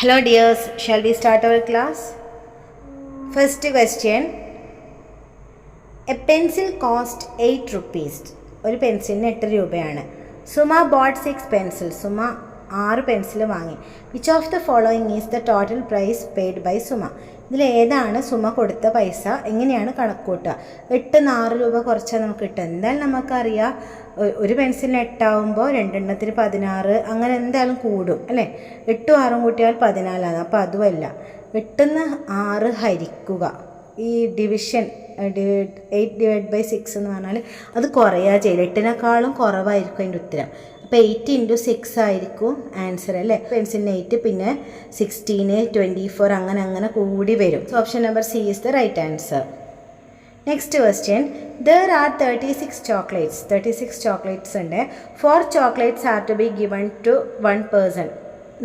Hello dears, shall we start our class? First question. A pencil cost 8 rupees. ഒരു പെൻസിലിന് 8 രൂപയാണ്. Suma bought 6 pencils. Suma 6 pencil വാങ്ങി. Which of the following is the total price paid by Suma? ഇതിൽ ഏതാണ് സുമ കൊടുത്ത പൈസ? എങ്ങനെയാണ് കണക്ക് കൂട്ടുക? 8 6 രൂപ കുറച്ചാൽ നമുക്ക് കിട്ടും. എന്തായാലും നമുക്കറിയാം ഒരു പെൻസിലിന് 8 ആവുമ്പോൾ രണ്ടെണ്ണത്തിന് 16, അങ്ങനെ എന്തായാലും കൂടും അല്ലേ? 8 6 കൂട്ടിയാൽ 14ആണ്. അപ്പോൾ അതുമല്ല, 8 6 ഹരിക്കുക, ഈ ഡിവിഷൻ 8/6 എന്ന് പറഞ്ഞാൽ അത് കുറയുക ചെയ്യില്ല, 8നേക്കാളും കുറവായിരിക്കും അതിൻ്റെ ഉത്തരം. അപ്പോൾ 8 × 6 ആയിരിക്കും ആൻസർ അല്ലേ? പെൻസിലിന് 8, പിന്നെ 16, 24 അങ്ങനെ കൂടി വരും. So option number C is the right answer. Next question. There are 36 chocolates. 36 chocolates ഉണ്ട്. 4 chocolates are to be given to one person.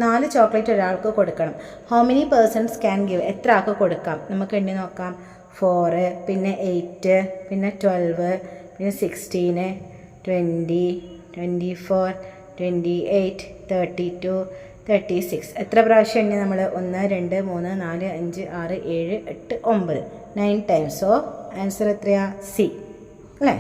4 chocolate ഒരാൾക്ക് കൊടുക്കണം. How many persons can give? എത്ര ആൾക്ക് കൊടുക്കാം? നമുക്ക് എണ്ണി നോക്കാം. 4, പിന്നെ 8, പിന്നെ 12, പിന്നെ 16, 20, 24, 28, 32, 36. എത്ര പ്രാവശ്യം എണ്ണി നമ്മൾ? 1 2 3 4 5 6 7 8 9 9 ടൈംസ്. സോ ആൻസർ എത്രയാ? സി അല്ലേ?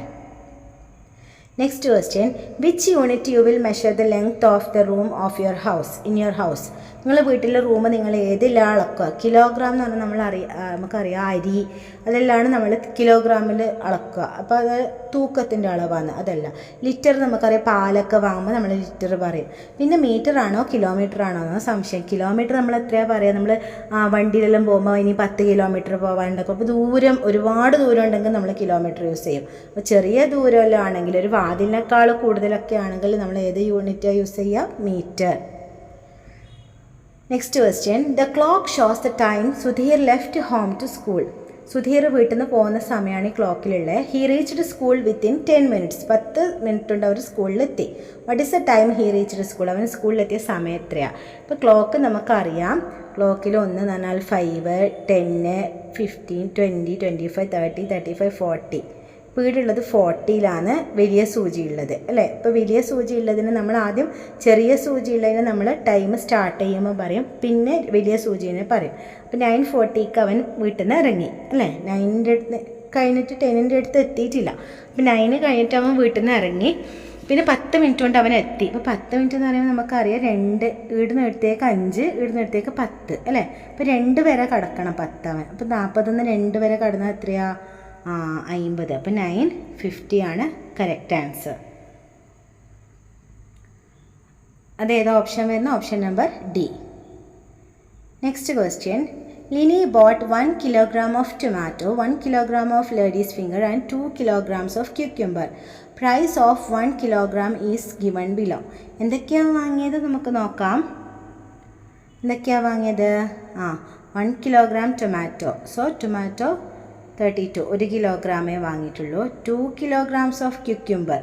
Next question. Which unit you will measure the length of the room of your house in your house? നിങ്ങളുടെ വീട്ടിലെ റൂം നിങ്ങൾ ഏതിലാണ് അളക്കുക? കിലോഗ്രാം എന്ന് പറഞ്ഞാൽ നമുക്കറിയാം അരി, അതെല്ലാം നമ്മൾ കിലോഗ്രാമിൽ അളക്കുക. അപ്പോൾ അത് തൂക്കത്തിൻ്റെ അളവാണ്, അതല്ല. ലിറ്റർ നമുക്കറിയാം, പാലൊക്കെ വാങ്ങുമ്പോൾ നമ്മൾ ലിറ്റർ പറയും. പിന്നെ മീറ്റർ ആണോ കിലോമീറ്റർ ആണോ എന്നോ സംശയം. കിലോമീറ്റർ നമ്മൾ എത്രയാണ് പറയുക? നമ്മൾ വണ്ടിയിലെല്ലാം പോകുമ്പോൾ ഇനി 10 കിലോമീറ്റർ പോകാനുണ്ടാക്കും. അപ്പോൾ ഒരുപാട് ദൂരം ഉണ്ടെങ്കിൽ നമ്മൾ കിലോമീറ്റർ യൂസ് ചെയ്യും. അപ്പോൾ ചെറിയ ദൂരമെല്ലാം ആണെങ്കിൽ, ഒരു വാതിലിനേക്കാൾ കൂടുതലൊക്കെ ആണെങ്കിൽ നമ്മൾ ഏത് യൂണിറ്റാണ് യൂസ് ചെയ്യുക? Metre. Next question. The clock shows the time Sudheer left home to school. Sudheer വീട്ടിൽ നിന്ന് പോകുന്ന സമയമാണ് ഈ ക്ലോക്കിലുള്ളത്. He reached school within 10 minutes. 10 minute കൊണ്ട് അവർ സ്കൂളിലെത്തി. What is the time he reached school? അവൻ സ്കൂളിലെത്തിയ സമയം എത്രയാണ്? ഇപ്പോൾ ക്ലോക്ക് നമുക്കറിയാം. ക്ലോക്കിൽ 1 എന്ന് പറഞ്ഞാൽ 5, 10, 15, 20, 25, 30, 35, 40. വീടുള്ളത് 40ലാണ് വലിയ സൂചി ഉള്ളത് അല്ലേ? ഇപ്പോൾ വലിയ സൂചി ഉള്ളതിന് നമ്മൾ ആദ്യം ചെറിയ സൂചി ഉള്ളതിന് നമ്മൾ ടൈം സ്റ്റാർട്ട് ചെയ്യുമ്പോൾ പറയും, പിന്നെ വലിയ സൂചിനെ പറയും. അപ്പോൾ 9:40 അവൻ വീട്ടിൽ നിന്ന് ഇറങ്ങി അല്ലേ? 9 കഴിഞ്ഞിട്ട് 10 അടുത്ത് എത്തിയിട്ടില്ല. അപ്പോൾ 9 കഴിഞ്ഞിട്ട് അവൻ വീട്ടിൽ നിന്ന് ഇറങ്ങി. പിന്നെ 10 മിനിറ്റ് കൊണ്ട് അവൻ എത്തി. അപ്പോൾ 10 മിനിറ്റ് എന്ന് പറയുമ്പോൾ നമുക്കറിയാം 2 ഇവിടുന്ന് എടുത്തേക്ക് 5, ഇവിടുന്ന് എടുത്തേക്ക് 10 അല്ലേ? അപ്പോൾ 2 വരെ കടക്കണം 10 അവൻ. അപ്പോൾ 40 2 വരെ കടന്നാൽ എത്രയാ? 50. അപ്പോൾ 9:50 ആണ് കറക്റ്റ് ആൻസർ. അതേതാ ഓപ്ഷൻ വരുന്ന? Option number D. Next question. Lini boat 1 kilogram of tomato, 1 kilogram of lady's finger and 2 kilograms of cucumber. Price of 1 kilogram is given below. എന്തൊക്കെയാണ് വാങ്ങിയത് നമുക്ക് നോക്കാം. എന്തൊക്കെയാണ് വാങ്ങിയത്? 1 kilogram tomato. So tomato 32, 1 കിലോഗ്രാമേ വാങ്ങിയിട്ടുള്ളൂ. 2 kilograms of ക്യുക്യുംബർ,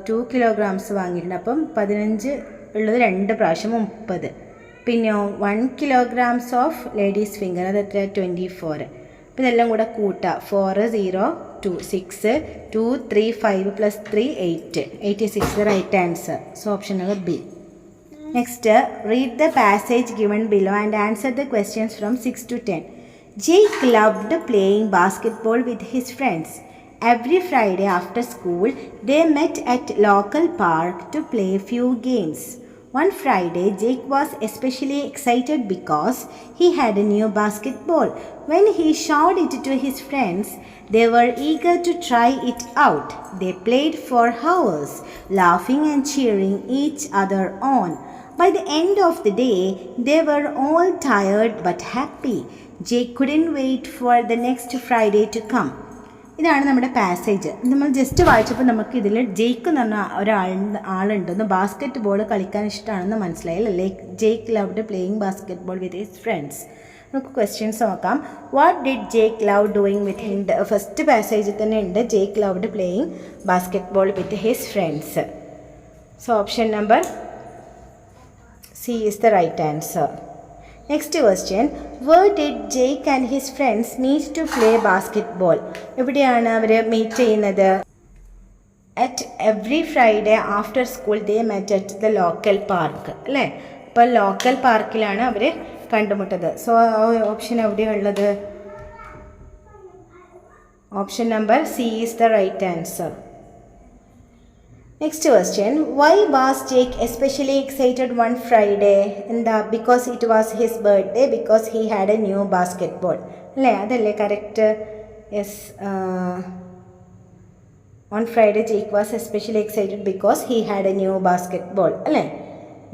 2 kilograms വാങ്ങിയിട്ടുണ്ട്. അപ്പം 15 ഉള്ളത് 2 പ്രാവശ്യം 30. പിന്നെ 1 kilograms ഓഫ് ലേഡീസ് ഫിംഗർ, അത് എത്ര? 24. അപ്പം ഇതെല്ലാം കൂടെ കൂട്ടുക. 4 0 2 6 2 3 5 + 3 8 86 right answer. So option number B. Next. Read the passage given below and answer the questions from 6 to 10. Jake loved playing basketball with his friends. Every Friday after school, they met at local park to play few games. One Friday, Jake was especially excited because he had a new basketball. When he showed it to his friends, they were eager to try it out. They played for hours, laughing and cheering each other on. By the end of the day, they were all tired but happy. Jake couldn't wait for the next Friday to come. ഇതാണ് നമ്മുടെ passage. നമ്മൾ just വായിച്ചപ്പോൾ നമുക്ക് ഇതിൽ Jake എന്ന് പറഞ്ഞ ആളുണ്ടെന്ന്, basket ball കളിക്കാൻ ഇഷ്ടമാണെന്ന് മനസ്സിലായില്ലേ? Jake loved playing basketball with his friends. നമുക്ക് ക്വസ്റ്റ്യൻസ് നോക്കാം. What did Jake love doing with hind? First പാസേജിൽ തന്നെ ഉണ്ട് Jake loved playing basketball with his friends. So option number C is the right answer. Next question. Where did Jake and his friends meet to play basketball? എവിടെയാണ് അവർ meet ചെയ്യുന്നത്? At every Friday after school they met at the local park അല്ലേ? ഇപ്പോൾ local പാർക്കിലാണ് അവർ കണ്ടുമുട്ടത്. So option എവിടെയാണ് ഉള്ളത്? Option number C is the right answer. Next question, why was Jake especially excited one Friday? എന്താ? Because it was his birthday, because he had a new basketball അല്ലേ? അതല്ലേ correct? Yes, on Friday Jake was especially excited because he had a new basketball അല്ലേ?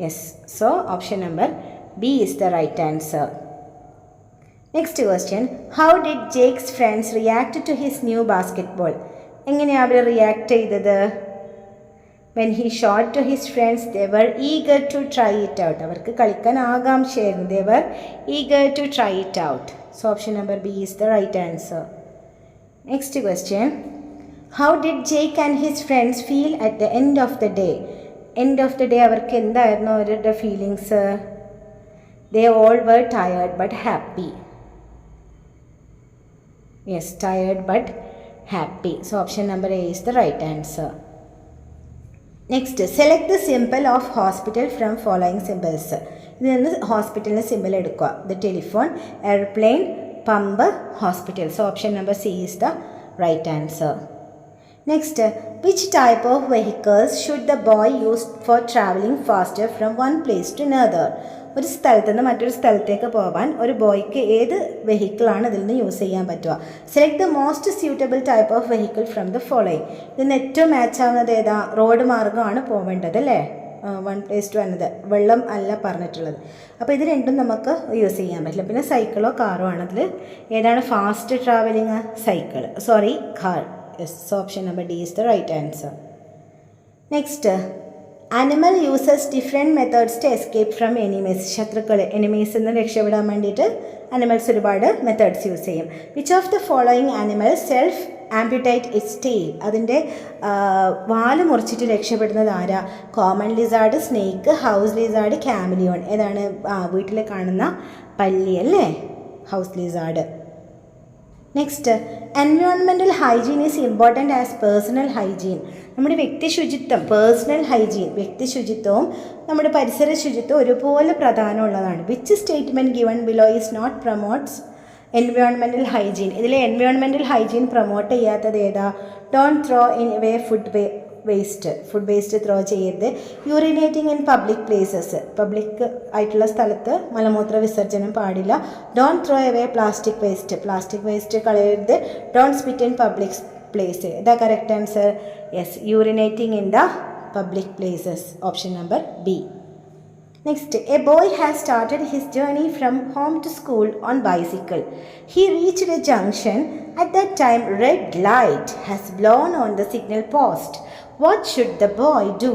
Yes, so option number B is the right answer. Next question, how did Jakes friends react to his new basketball? എങ്ങനെയാണ് അവർ react ചെയ്തത്? When he showed to his friends, they were eager to try it out. അവർക്ക് കളിക്കാൻ ആകാംക്ഷയായിരുന്നു. They were eager to try it out. So option number B is the right answer. Next question. How did Jake and his friends feel at the end of the day? End of the day അവർക്ക് എന്തായിരുന്നു അവരുടെ feelings? They all were tired but happy. Yes, tired but happy. So option number A is the right answer. Next, select the symbol of hospital from following symbols. ഇതിൽ നിന്ന് ഹോസ്പിറ്റലിന് symbol എടുക്കുക. The telephone, airplane, pump, hospital. So option number C is the right answer. Next, which type of vehicles should the boy use for travelling faster from one place to another? ഒരു സ്ഥലത്ത് നിന്ന് മറ്റൊരു സ്ഥലത്തേക്ക് പോകാൻ ഒരു ബോയ്ക്ക് ഏത് വെഹിക്കിളാണ് ഇതിൽ നിന്ന് യൂസ് ചെയ്യാൻ പറ്റുക? Select the most suitable type of vehicle from the following. ഇതിന് ഏറ്റവും മാച്ച് ആവുന്നത് ഏതാ? റോഡ് മാർഗ്ഗമാണ് പോവേണ്ടത് അല്ലേ? One place to another. വെള്ളം അല്ല പറഞ്ഞിട്ടുള്ളത്. അപ്പോൾ ഇത് രണ്ടും നമുക്ക് യൂസ് ചെയ്യാൻ പറ്റില്ല. പിന്നെ സൈക്കിളോ കാറോ ആണ്. അതിൽ ഏതാണ് fast travelling? Cycle, sorry car. Yes, so option number D is the right answer. Next, animal uses different methods to escape from enemies. ശത്രുക്കൾ, എനിമീസിൽ നിന്ന് രക്ഷപ്പെടാൻ വേണ്ടിയിട്ട് അനിമൽസ് ഒരുപാട് മെത്തേഡ്സ് യൂസ് ചെയ്യും. Which of the following animal self amputate its tail? അതിൻ്റെ വാല് മുറിച്ചിട്ട് രക്ഷപ്പെടുന്നത് ആരാ? Common lizard, snake, house lizard, chameleon. ഏതാണ്? വീട്ടിൽ കാണുന്ന പല്ലി അല്ലേ? House lizard. Next, environmental hygiene is important as personal hygiene. നമ്മുടെ വ്യക്തി ശുചിത്വം, പേഴ്സണൽ ഹൈജീൻ, വ്യക്തി ശുചിത്വവും നമ്മുടെ പരിസര ശുചിത്വം ഒരുപോലെ പ്രധാനമുള്ളതാണ്. Which statement given below is not promotes environmental hygiene? ഇതിൽ എൻവയോൺമെൻറ്റൽ ഹൈജീൻ പ്രൊമോട്ട് ചെയ്യാത്തത് ഏതാ? Don't throw in way food waste throw ചെയ്യരുത്. Urinating in public places, public ആയിട്ടുള്ള സ്ഥലത്ത് മലമൂത്ര വിസർജനം പാടില്ല. Don't throw away plastic waste കളയരുത്. Don't spit in public place. ഇതാ correct answer. Yes, urinating in the public places. Option number B. Next, a boy has started his journey from home to school on bicycle. He reached a junction. At that time, red light has blown on the signal post. What should the boy do?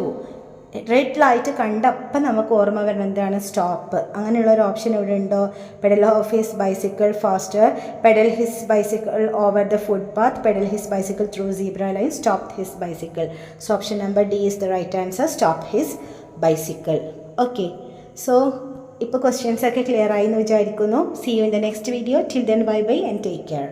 Red light കണ്ടപ്പം നമുക്ക് ഓർമ്മ വരുന്നത് എന്താണ്? Stop. അങ്ങനെയുള്ളൊരു option ഇവിടെ ഉണ്ടോ? Pedal off his bicycle faster, pedal his bicycle over the footpath, pedal his bicycle through zebra line, stop his bicycle. So option number D is the right answer, stop his bicycle. Okay, so ഇപ്പോൾ questions ഒക്കെ clear ആയി എന്ന് വിചാരിക്കുന്നു. See you in the next video. Till then bye bye and take care.